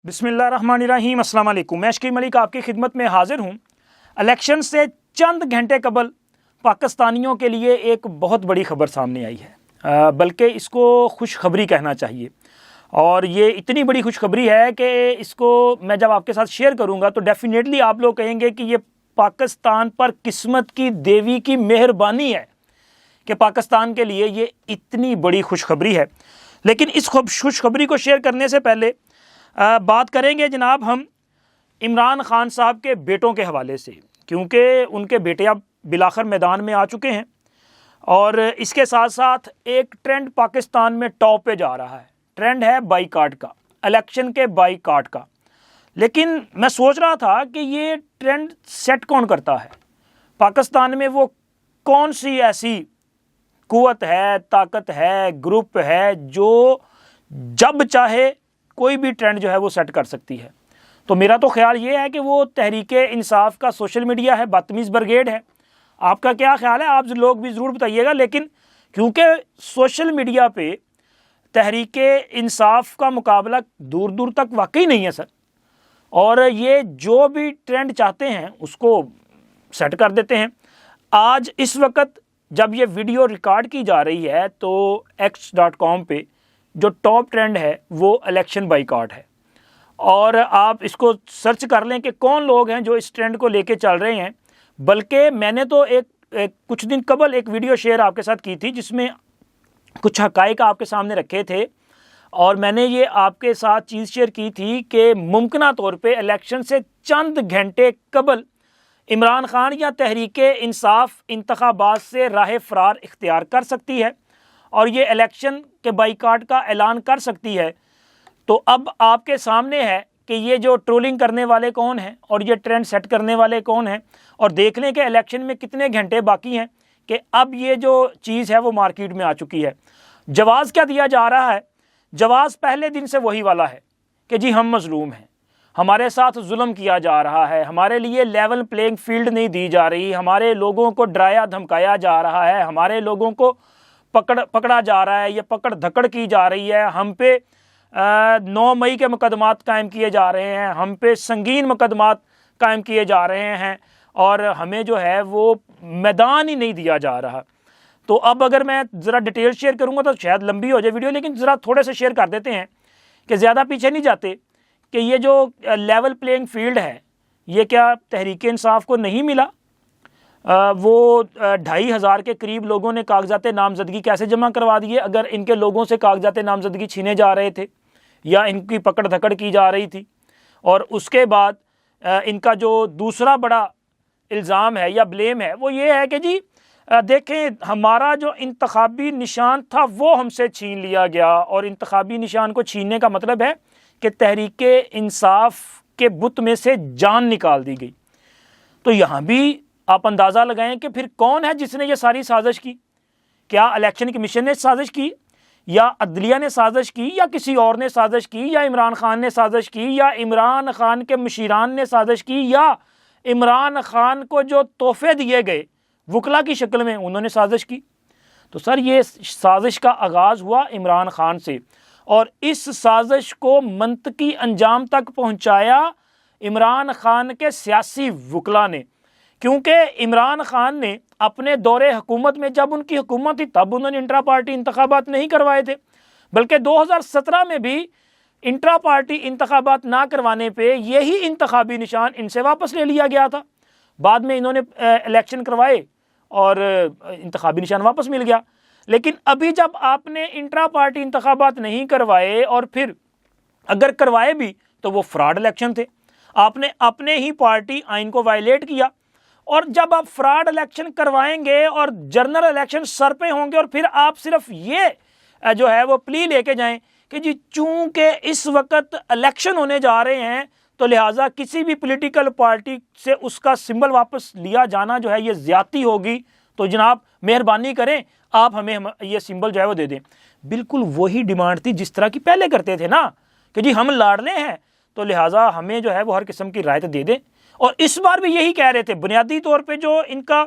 बिस्मिल्लाहिर्रहमानिर्रहीम, अस्सलाम वालेकुम। मैं शकील मलिक आपकी खिदमत में हाजिर हूँ। इलेक्शन से चंद घंटे कबल पाकिस्तानियों के लिए एक बहुत बड़ी खबर सामने आई है, बल्कि इसको खुशखबरी कहना चाहिए। और ये इतनी बड़ी खुशखबरी है कि इसको मैं जब आपके साथ शेयर करूँगा तो डेफिनेटली आप लोग कहेंगे कि ये पाकिस्तान पर किस्मत की देवी की मेहरबानी है कि पाकिस्तान के लिए ये इतनी बड़ी खुशखबरी है। लेकिन इस खुशखबरी को शेयर करने से पहले बात करेंगे जनाब हम इमरान खान साहब के बेटों के हवाले से, क्योंकि उनके बेटे अब बिलाखर मैदान में आ चुके हैं। और इसके साथ साथ एक ट्रेंड पाकिस्तान में टॉप पे जा रहा है, ट्रेंड है बाईकाट का, इलेक्शन के बाईकाट का। लेकिन मैं सोच रहा था कि ये ट्रेंड सेट कौन करता है पाकिस्तान में, वो कौन सी ऐसी कुव्वत है, ताकत है, ग्रुप है जो जब चाहे कोई भी ट्रेंड जो है वो सेट कर सकती है। तो मेरा तो ख्याल ये है कि वो तहरीके इंसाफ का सोशल मीडिया है, बदतमीज़ ब्रिगेड है। आपका क्या ख्याल है? आप लोग भी ज़रूर बताइएगा। लेकिन क्योंकि सोशल मीडिया पे तहरीके इंसाफ का मुकाबला दूर दूर तक वाकई नहीं है सर, और ये जो भी ट्रेंड चाहते हैं उसको सेट कर देते हैं। आज इस वक्त जब ये वीडियो रिकॉर्ड की जा रही है तो x.com पे जो टॉप ट्रेंड है वो इलेक्शन बाईकाट है। और आप इसको सर्च कर लें कि कौन लोग हैं जो इस ट्रेंड को लेके चल रहे हैं। बल्कि मैंने तो एक कुछ दिन कबल एक वीडियो शेयर आपके साथ की थी जिसमें कुछ हकाइक आपके सामने रखे थे, और मैंने ये आपके साथ चीज़ शेयर की थी कि मुमकिन तौर पे इलेक्शन से चंद घंटे कबल इमरान खान या तहरीके इंसाफ इंतखाबात से राह फरार इख्तियार कर सकती है और ये इलेक्शन के बाईकाट का ऐलान कर सकती है। तो अब आपके सामने है कि ये जो ट्रोलिंग करने वाले कौन हैं और ये ट्रेंड सेट करने वाले कौन हैं, और देख लें कि इलेक्शन में कितने घंटे बाकी हैं कि अब ये जो चीज़ है वो मार्केट में आ चुकी है। जवाब क्या दिया जा रहा है? जवाब पहले दिन से वही वाला है कि जी हम मजलूम हैं, हमारे साथ जुल्म किया जा रहा है, हमारे लिए लेवल प्लेइंग फील्ड नहीं दी जा रही, हमारे लोगों को डराया धमकाया जा रहा है, हमारे लोगों को पकड़ा जा रहा है, ये पकड़ धकड़ की जा रही है, हम पे 9 मई के मुकदमात कायम किए जा रहे हैं, हम पे संगीन मुकदमात कायम किए जा रहे हैं, और हमें जो है वो मैदान ही नहीं दिया जा रहा। तो अब अगर मैं ज़रा डिटेल शेयर करूँगा तो शायद लंबी हो जाए वीडियो, लेकिन ज़रा थोड़े से शेयर कर देते हैं कि ज़्यादा पीछे नहीं जाते कि ये जो लेवल प्लेइंग फील्ड है ये क्या तहरीक इंसाफ को नहीं मिला? वो 2,500 के करीब लोगों ने कागजात नामजदगी कैसे जमा करवा दिए अगर इनके लोगों से कागजात नामजदगी छीने जा रहे थे या इनकी पकड़ धकड़ की जा रही थी। और उसके बाद इनका जो दूसरा बड़ा इल्ज़ाम है या ब्लेम है वो ये है कि जी देखें, हमारा जो इंतखाबी निशान था वो हमसे छीन लिया गया, और इंतखाबी निशान को छीनने का मतलब है कि तहरीक इंसाफ के बुत में से जान निकाल दी गई। तो यहाँ भी आप अंदाज़ा लगाएं कि फिर कौन है जिसने ये सारी साजिश की? क्या इलेक्शन कमीशन ने साजिश की, या अदलिया ने साजिश की, या किसी और ने साजिश की, या इमरान खान ने साजिश की, या इमरान खान के मुशीरान ने साजिश की, या इमरान खान को जो तोहफे दिए गए वकला की शक्ल में उन्होंने साजिश की? तो सर ये साजिश का आगाज़ हुआ इमरान खान से, और इस साजिश को मंतकी अंजाम तक पहुँचाया इमरान खान के सियासी वकला ने। क्योंकि इमरान खान ने अपने दौरे हुकूमत में, जब उनकी हुकूमत थी तब उन्होंने इंट्रा पार्टी इंतखाबात नहीं करवाए थे, बल्कि 2017 में भी इंट्रा पार्टी इंतखाबात ना करवाने पे यही इंतखाबी निशान इनसे वापस ले लिया गया था। बाद में इन्होंने इलेक्शन करवाए और इंतखाबी निशान वापस मिल गया। लेकिन अभी जब आपने इंट्रा पार्टी इंतखाबात नहीं करवाए, और फिर अगर करवाए भी तो वो फ्रॉड इलेक्शन थे, आपने अपने ही पार्टी आइन को वायलेट किया। और जब आप फ्रॉड इलेक्शन करवाएंगे और जनरल इलेक्शन सर पे होंगे, और फिर आप सिर्फ ये जो है वो प्ली लेके जाएं कि जी चूंकि इस वक्त इलेक्शन होने जा रहे हैं तो लिहाजा किसी भी पॉलिटिकल पार्टी से उसका सिंबल वापस लिया जाना जो है ये ज़्यादती होगी, तो जनाब मेहरबानी करें आप हमें ये सिंबल जो है वो दे दें। बिल्कुल वही डिमांड थी जिस तरह की पहले करते थे ना, कि जी हम लाडले हैं तो लिहाजा हमें जो है वो हर किस्म की रायत दे दें। और इस बार भी यही कह रहे थे। बुनियादी तौर पे जो इनका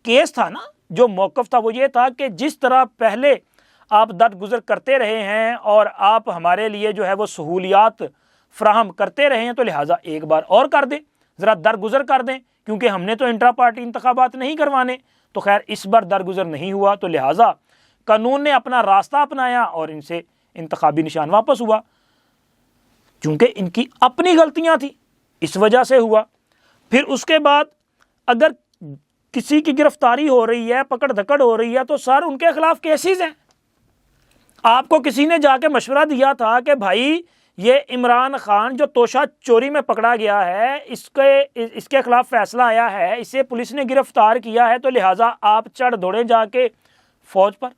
केस था ना, जो मौक़िफ़ था वो ये था कि जिस तरह पहले आप दरगुजर करते रहे हैं और आप हमारे लिए जो है वो सहूलियात फ्राहम करते रहे हैं तो लिहाजा एक बार और कर दें, ज़रा दरगुजर कर दें, क्योंकि हमने तो इंट्रा पार्टी इंतखाबात नहीं करवाने। तो खैर इस बार दरगुजर नहीं हुआ, तो लिहाजा कानून ने अपना रास्ता अपनाया और इनसे इंतखाबी निशान वापस हुआ। चूंकि इनकी अपनी गलतियां थी इस वजह से हुआ। फिर उसके बाद अगर किसी की गिरफ्तारी हो रही है, पकड़ धकड़ हो रही है, तो सर उनके खिलाफ केसेस हैं। आपको किसी ने जाके मशवरा दिया था कि भाई ये इमरान खान जो तोशा चोरी में पकड़ा गया है, इसके खिलाफ फैसला आया है, इसे पुलिस ने गिरफ्तार किया है, तो लिहाजा आप चढ़ दौड़े जाके फौज पर,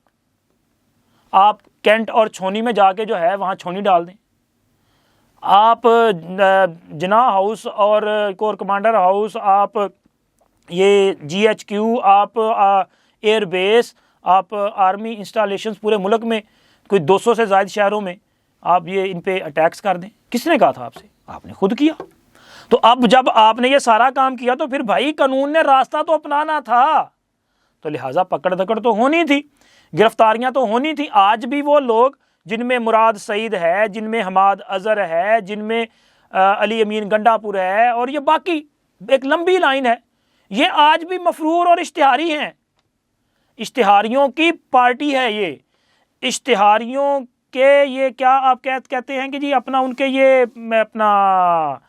आप कैंट और छोनी में जाके जो है वहाँ छोनी डाल दें, आप जिनाह हाउस और कोर कमांडर हाउस, आप ये GHQ, आप एयरबेस, आप आर्मी इंस्टॉलेशंस पूरे मुल्क में कोई 200 से ज़्यादा शहरों में आप ये इन पे अटैक्स कर दें। किसने कहा था आपसे? आपने खुद किया। तो अब जब आपने ये सारा काम किया तो फिर भाई कानून ने रास्ता तो अपनाना था, तो लिहाजा पकड़ धकड़ तो होनी थी, गिरफ्तारियां तो होनी थी। आज भी वो लोग जिनमें मुराद सईद है, जिनमें हमाद अजहर है, जिनमें अली अमीन गंडापुर है, और ये बाकी एक लंबी लाइन है, ये आज भी मफरूर और इश्तिहारी हैं। इश्तिहारियों की पार्टी है ये, इश्तिहारियों के ये क्या आप कहते हैं कि जी अपना उनके ये अपना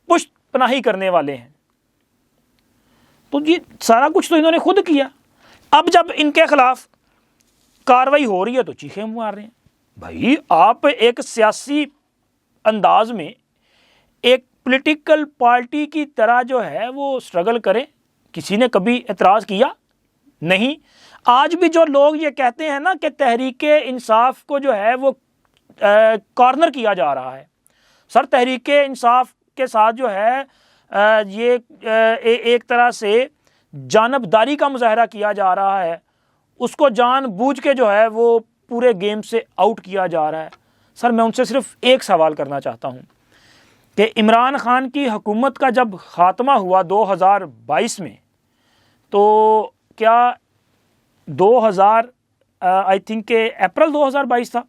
पुष्ट पनाही करने वाले हैं। तो ये सारा कुछ तो इन्होंने खुद किया। अब जब इनके खिलाफ कार्रवाई हो रही है तो चीखें मार रहे हैं। भाई आप एक सियासी अंदाज में एक पॉलिटिकल पार्टी की तरह जो है वो स्ट्रगल करें। किसी ने कभी एतराज़ किया? नहीं। आज भी जो लोग ये कहते हैं ना कि तहरीके इंसाफ को जो है वो कॉर्नर किया जा रहा है, सर तहरीके इंसाफ के साथ जो है ये एक तरह से जानबदारी का मुजाहरा किया जा रहा है, उसको जानबूझ के जो है वो पूरे गेम से आउट किया जा रहा है। सर मैं उनसे सिर्फ एक सवाल करना चाहता हूँ कि इमरान खान की हुकूमत का जब ख़ात्मा हुआ 2022 में, तो क्या 2000 आई थिंक के अप्रैल 2022 था,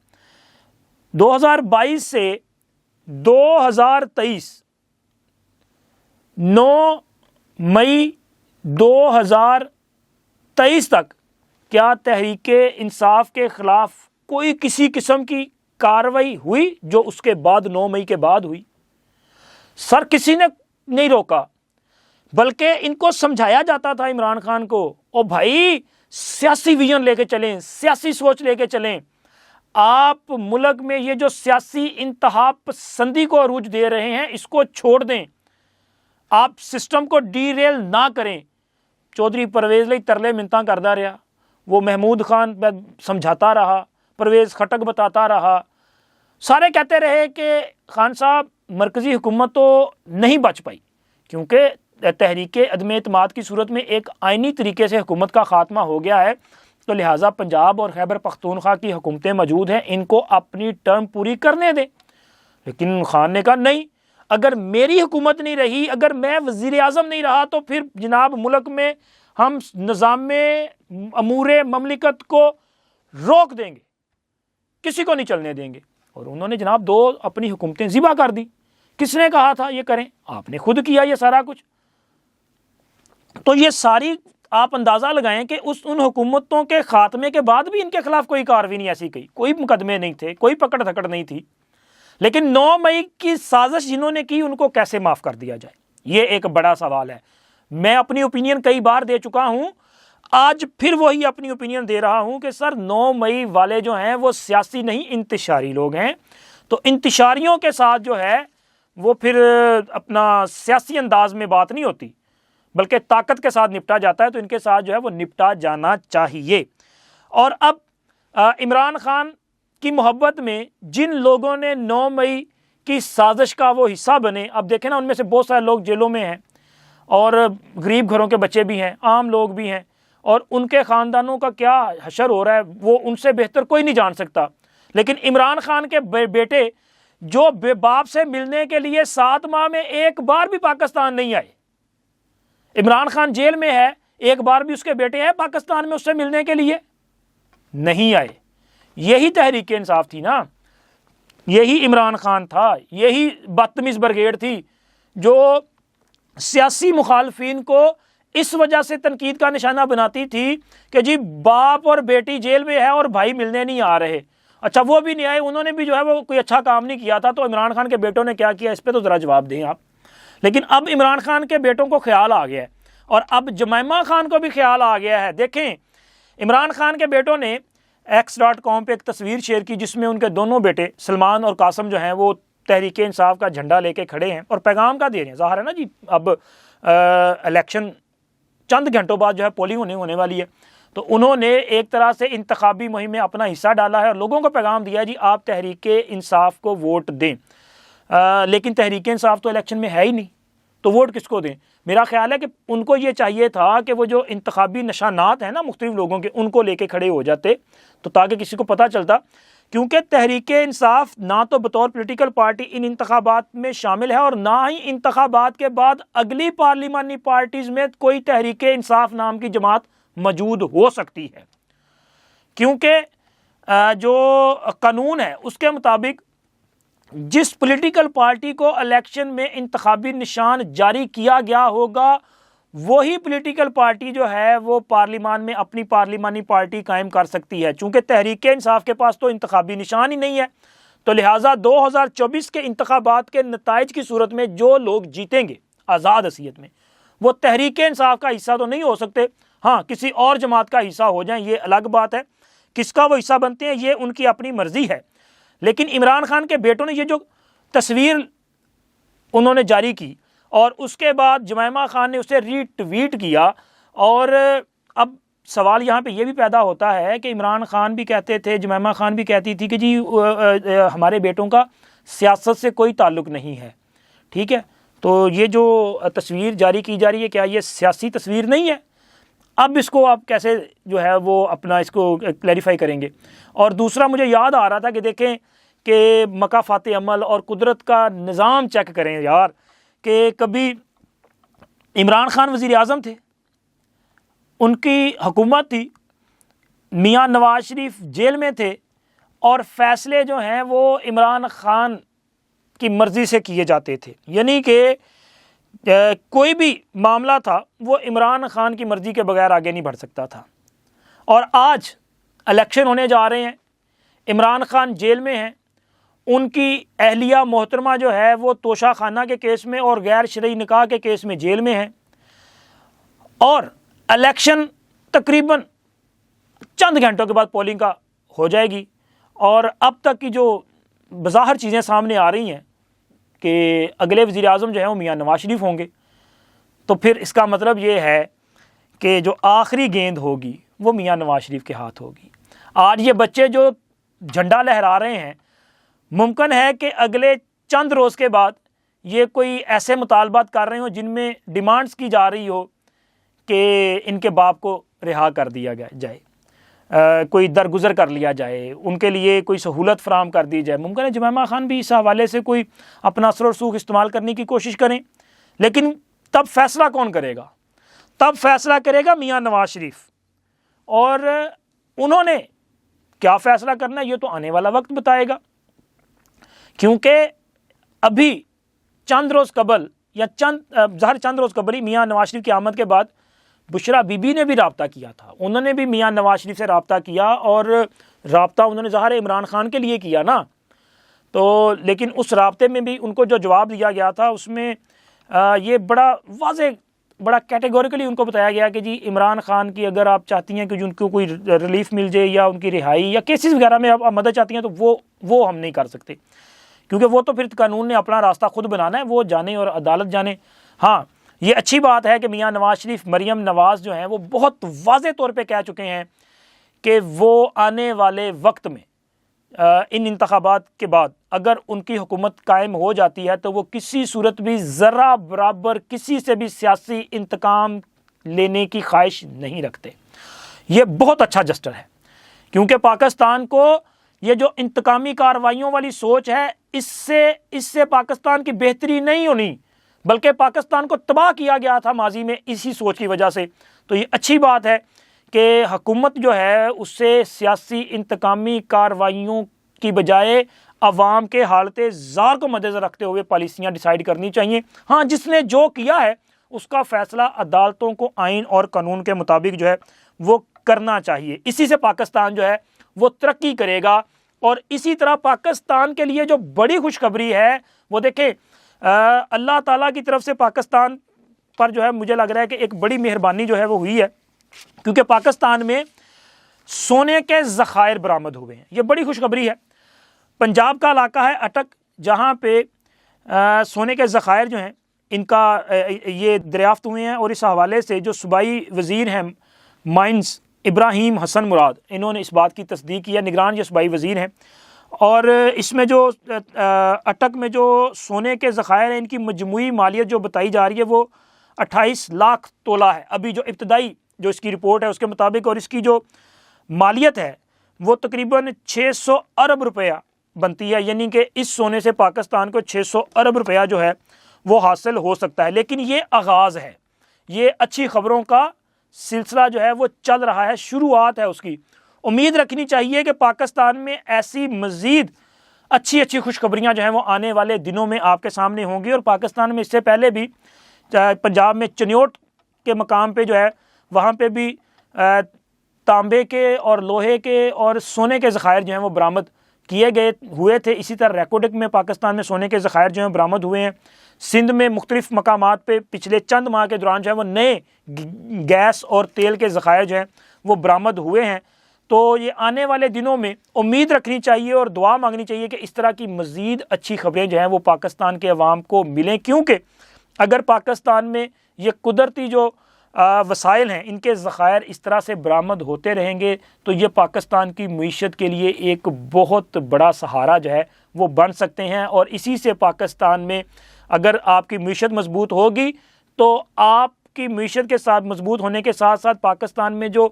2022 से 2023 9 मई 2023 तक क्या तहरीके इंसाफ के खिलाफ कोई किसी किस्म की कार्रवाई हुई जो उसके बाद 9 मई के बाद हुई? सर किसी ने नहीं रोका, बल्कि इनको समझाया जाता था इमरान खान को, ओ भाई सियासी विजन लेके चलें, सियासी सोच लेके चलें, आप मुल्क में ये जो सियासी इंतहा पसंदी को अरूज दे रहे हैं इसको छोड़ दें, आप सिस्टम को डीरेल ना करें। चौधरी परवेज़ लई तरले मिन्नतां करदा रहा, वो महमूद खान समझाता रहा, परवेज़ खटक बताता रहा, सारे कहते रहे कि खान साहब मरकज़ी हुकूमत तो नहीं बच पाई, क्योंकि तहरीके अदम एतमाद की सूरत में एक आइनी तरीके से हुकूमत का ख़ात्मा हो गया है, तो लिहाजा पंजाब और खैबर पख्तूनख्वा की हुकूमतें मौजूद हैं, इनको अपनी टर्म पूरी करने दें। लेकिन खान ने कहा नहीं, अगर मेरी हुकूमत नहीं रही, अगर मैं वज़ीर आज़म नहीं रहा, तो फिर जनाब मुल्क में हम निज़ाम अमूर ममलिकत को रोक देंगे, किसी को नहीं चलने देंगे। और उन्होंने जनाब 2 अपनी हुकूमतें ज़िबा कर दी। किसने कहा था ये करें? आपने खुद किया ये सारा कुछ। तो ये सारी आप अंदाज़ा लगाएं कि उन हुकूमतों के ख़ात्मे के बाद भी इनके खिलाफ कोई कार्रवाई नहीं ऐसी की, कोई मुकदमे नहीं थे, कोई पकड़ धकड़ नहीं थी। लेकिन 9 मई की साजिश जिन्होंने की उनको कैसे माफ़ कर दिया जाए, ये एक बड़ा सवाल है। मैं अपनी ओपिनियन कई बार दे चुका हूँ, आज फिर वही अपनी ओपिनियन दे रहा हूँ कि सर 9 मई वाले जो हैं वो सियासी नहीं इंतशारी लोग हैं। तो इंतशारियों के साथ जो है वो फिर अपना सियासी अंदाज में बात नहीं होती, बल्कि ताकत के साथ निपटा जाता है, तो इनके साथ जो है वो निपटा जाना चाहिए। और अब इमरान खान की मोहब्बत में जिन लोगों ने 9 मई की साजिश का वो हिस्सा बने, अब देखें ना, उनमें से बहुत सारे लोग जेलों में हैं और गरीब घरों के बच्चे भी हैं, आम लोग भी हैं, और उनके ख़ानदानों का क्या हशर हो रहा है वो उनसे बेहतर कोई नहीं जान सकता। लेकिन इमरान खान के बेटे जो बाप से मिलने के लिए 7 माह में एक बार भी पाकिस्तान नहीं आए, इमरान खान जेल में है, एक बार भी उसके बेटे हैं पाकिस्तान में उससे मिलने के लिए नहीं आए। यही तहरीक इंसाफ थी ना। यही इमरान खान था, यही बदतमीज़ ब्रिगेड थी जो सियासी मुखालफिन को इस वजह से तनकीद का निशाना बनाती थी कि जी बाप और बेटी जेल में है और भाई मिलने नहीं आ रहे। अच्छा, वो भी नहीं आए, उन्होंने भी जो है वो कोई अच्छा काम नहीं किया था, तो इमरान खान के बेटों ने क्या किया, इस पर तो ज़रा जवाब दें आप। लेकिन अब इमरान खान के बेटों को ख्याल आ गया है और अब जुमैमा खान को भी ख्याल आ गया है। देखें, इमरान खान के बेटों ने X.com पे एक तस्वीर शेयर की जिसमें उनके दोनों बेटे सलमान और कासम जो हैं वो तहरीक इंसाफ का झंडा लेके खड़े हैं और पैगाम का दे रहे हैं। ज़ाहिर है ना जी, अब इलेक्शन चंद घंटों बाद जो है पोलिंग होने वाली है, तो उन्होंने एक तरह से इंतखाबी मुहिम में अपना हिस्सा डाला है और लोगों को पैगाम दिया है जी आप तहरीक इंसाफ को वोट दें। लेकिन तहरीक इंसाफ तो इलेक्शन में है ही नहीं, तो वोट किसको दें? मेरा ख्याल है कि उनको ये चाहिए था कि वो जो इंतखाबी निशानात हैं ना मुख्तलिफ लोगों के, उनको लेके खड़े हो जाते, तो ताकि किसी को पता चलता। क्योंकि तहरीक इंसाफ ना तो बतौर पॉलिटिकल पार्टी इन इंतखाबात में शामिल है और ना ही इंतखाबात के बाद अगली पार्लिमानी पार्टीज़ में कोई तहरीक इंसाफ नाम की जमात मौजूद हो सकती है। क्योंकि जो कानून है उसके मुताबिक जिस पॉलिटिकल पार्टी को इलेक्शन में इंतखाबी निशान जारी किया गया होगा वही पॉलिटिकल पार्टी जो है वो पार्लिमान में अपनी पार्लिमानी पार्टी कायम कर सकती है। चूंकि तहरीक इंसाफ के पास तो इंतखाबी निशान ही नहीं है, तो लिहाजा 2024 के इंतखाबात के नताइज की सूरत में जो लोग जीतेंगे आज़ाद हसीयत में वो तहरीक इंसाफ का हिस्सा तो नहीं हो सकते। हाँ, किसी और जमात का हिस्सा हो जाएं ये अलग बात है, किसका वो हिस्सा बनते हैं ये उनकी अपनी मर्जी है। लेकिन इमरान खान के बेटों ने ये जो तस्वीर उन्होंने जारी की और उसके बाद जुमैमा खान ने उसे रीट्वीट किया, और अब सवाल यहाँ पे ये भी पैदा होता है कि इमरान खान भी कहते थे, जुमैमा खान भी कहती थी कि जी हमारे बेटों का सियासत से कोई ताल्लुक़ नहीं है। ठीक है, तो ये जो तस्वीर जारी की जा रही है क्या ये सियासी तस्वीर नहीं है? अब इसको आप कैसे जो है वो अपना इसको क्लैरिफाई करेंगे? और दूसरा मुझे याद आ रहा था कि देखें कि मकाफात अमल और कुदरत का निज़ाम चेक करें यार, कि कभी इमरान खान वज़ीर आज़म थे, उनकी हुकूमत थी, मियाँ नवाज शरीफ जेल में थे और फ़ैसले जो हैं वो इमरान खान की मर्ज़ी से किए जाते थे। यानी कि कोई भी मामला था वो इमरान खान की मर्ज़ी के बगैर आगे नहीं बढ़ सकता था। और आज इलेक्शन होने जा रहे हैं, इमरान खान जेल में हैं, उनकी अहलिया मोहतरमा जो है वो तोशा खाना के केस में और गैर शरई निकाह के केस में जेल में है, और इलेक्शन तकरीबन चंद घंटों के बाद पोलिंग का हो जाएगी। और अब तक की जो बज़ाहिर चीज़ें सामने आ रही हैं कि अगले वज़ीर आज़म जो है वो मियाँ नवाज शरीफ होंगे, तो फिर इसका मतलब ये है कि जो आखिरी गेंद होगी वो मियाँ नवाज शरीफ के हाथ होगी। आज ये बच्चे जो झंडा लहरा रहे हैं, मुमकिन है कि अगले चंद रोज़ के बाद ये कोई ऐसे मुतालबात कर रहे हो जिनमें डिमांड्स की जा रही हो कि इनके बाप को रिहा कर दिया जाए, कोई दरगुजर कर लिया जाए, उनके लिए कोई सहूलत फराम कर दी जाए। मुमकिन है जुमैमा खान भी इस हवाले से कोई अपना असर और सूख इस्तेमाल करने की कोशिश करें, लेकिन तब फैसला कौन करेगा? तब फैसला करेगा मियाँ नवाज शरीफ, और उन्होंने क्या फ़ैसला करना है ये तो आने वाला वक्त बताएगा। क्योंकि अभी चंद रोज़ कबल या चंद रोज़ कबल ही मियाँ नवाज शरीफ की आमद के बाद बुशरा बीबी ने भी रब्ता किया था, उन्होंने भी मियाँ नवाज शरीफ से रब्ता किया, और रब्ता उन्होंने ज़ाहिर इमरान खान के लिए किया ना, तो लेकिन उस रब्ते में भी उनको जो जवाब दिया गया था उसमें ये बड़ा वाज़ेह, बड़ा कैटेगोरिकली उनको बताया गया कि जी इमरान खान की अगर आप चाहती हैं कि उनको कोई रिलीफ मिल जाए या उनकी रिहाई या केसेस वगैरह में आप मदद चाहती हैं तो वो हम नहीं कर सकते, क्योंकि वो तो फिर कानून ने अपना रास्ता खुद बनाना है, वो जाने और अदालत जाने। हाँ, ये अच्छी बात है कि मियाँ नवाज शरीफ मरियम नवाज़ जो हैं वो बहुत वाज़ेह तौर पे कह चुके हैं कि वो आने वाले वक्त में इन इंतखाबात के बाद अगर उनकी हुकूमत कायम हो जाती है तो वो किसी सूरत भी ज़रा बराबर किसी से भी सियासी इंतकाम लेने की ख्वाहिश नहीं रखते। ये बहुत अच्छा जस्टर है, क्योंकि पाकिस्तान को ये जो इंतकामी कार्रवाइयों वाली सोच है इससे पाकिस्तान की बेहतरी नहीं होनी, बल्कि पाकिस्तान को तबाह किया गया था माजी में इसी सोच की वजह से। तो ये अच्छी बात है कि हुकूमत जो है उससे सियासी इंतकामी कार्रवाइयों की बजाय अवाम के हालत ज़ार को मद्देनज़र रखते हुए पॉलिसियाँ डिसाइड करनी चाहिए। हाँ, जिसने जो किया है उसका फ़ैसला अदालतों को आइन और कानून के मुताबिक जो है वो करना चाहिए। इसी से पाकिस्तान जो है वो तरक्की करेगा। और इसी तरह पाकिस्तान के लिए जो बड़ी खुशखबरी है वो देखें, अल्लाह ताला की तरफ से पाकिस्तान पर जो है मुझे लग रहा है कि एक बड़ी मेहरबानी जो है वो हुई है, क्योंकि पाकिस्तान में सोने के ज़खायर बरामद हुए हैं। ये बड़ी खुशखबरी है। पंजाब का इलाका है अटक, जहाँ पे सोने के ज़खायर जो हैं इनका ये दरियाफ्त हुए हैं। और इस हवाले से जो सूबाई वज़ीर हैं माइंस इब्राहिम हसन मुराद, इन्होंने इस बात की तस्दीक की है। निगरान ये सूबाई वज़ीर हैं। और इसमें जो अटक में जो सोने के ज़खायर हैं इनकी मजमूई मालियत जो बताई जा रही है वो 28 लाख तोला है। अभी जो इब्तदाई जो इसकी रिपोर्ट है उसके मुताबिक, और इसकी जो मालियत है वो तकरीबन 600 अरब रुपया बनती है। यानी कि इस सोने से पाकिस्तान को 600 अरब रुपया जो है वो हासिल हो सकता है। लेकिन ये आगाज़ है, ये अच्छी खबरों का सिलसिला जो है वो चल रहा है, शुरुआत है उसकी। उम्मीद रखनी चाहिए कि पाकिस्तान में ऐसी मज़ीद अच्छी अच्छी खुशखबरियाँ जो हैं वो आने वाले दिनों में आपके सामने होंगी। और पाकिस्तान में इससे पहले भी पंजाब में चनियोट के मकाम पे जो है वहाँ पे भी तांबे के और लोहे के और सोने के ज़खायर जो हैं वो बरामद किए गए हुए थे। इसी तरह रेकोडिक में पाकिस्तान में सोने के ज़खायर जो हैं बरामद हुए हैं। सिंध में मुख्तलिफ मकामात पे पिछले चंद माह के दौरान जो है वो नए गैस और तेल के ज़खायर जो हैं वो बरामद हुए हैं। तो ये आने वाले दिनों में उम्मीद रखनी चाहिए और दुआ मांगनी चाहिए कि इस तरह की मज़ीद अच्छी खबरें जो हैं वो पाकिस्तान के अवाम को मिलें, क्योंकि अगर पाकिस्तान में ये कुदरती जो वसाइल हैं इनके ज़खायर इस तरह से बरामद होते रहेंगे तो ये पाकिस्तान की मईशत के लिए एक बहुत बड़ा सहारा जो है वो बन सकते हैं। और इसी से पाकिस्तान में अगर आपकी मईशत मजबूत होगी तो आपकी मईशत के साथ मजबूत होने के साथ साथ पाकिस्तान में जो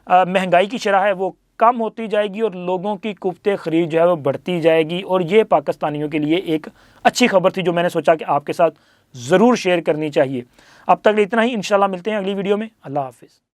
महंगाई की शरह है वो कम होती जाएगी और लोगों की कुव्वत ख़रीद जो है वो बढ़ती जाएगी। और ये पाकिस्तानियों के लिए एक अच्छी खबर थी जो मैंने सोचा कि आपके साथ ज़रूर शेयर करनी चाहिए। अब तक इतना ही, इंशाल्लाह मिलते हैं अगली वीडियो में। अल्लाह हाफ़िज़।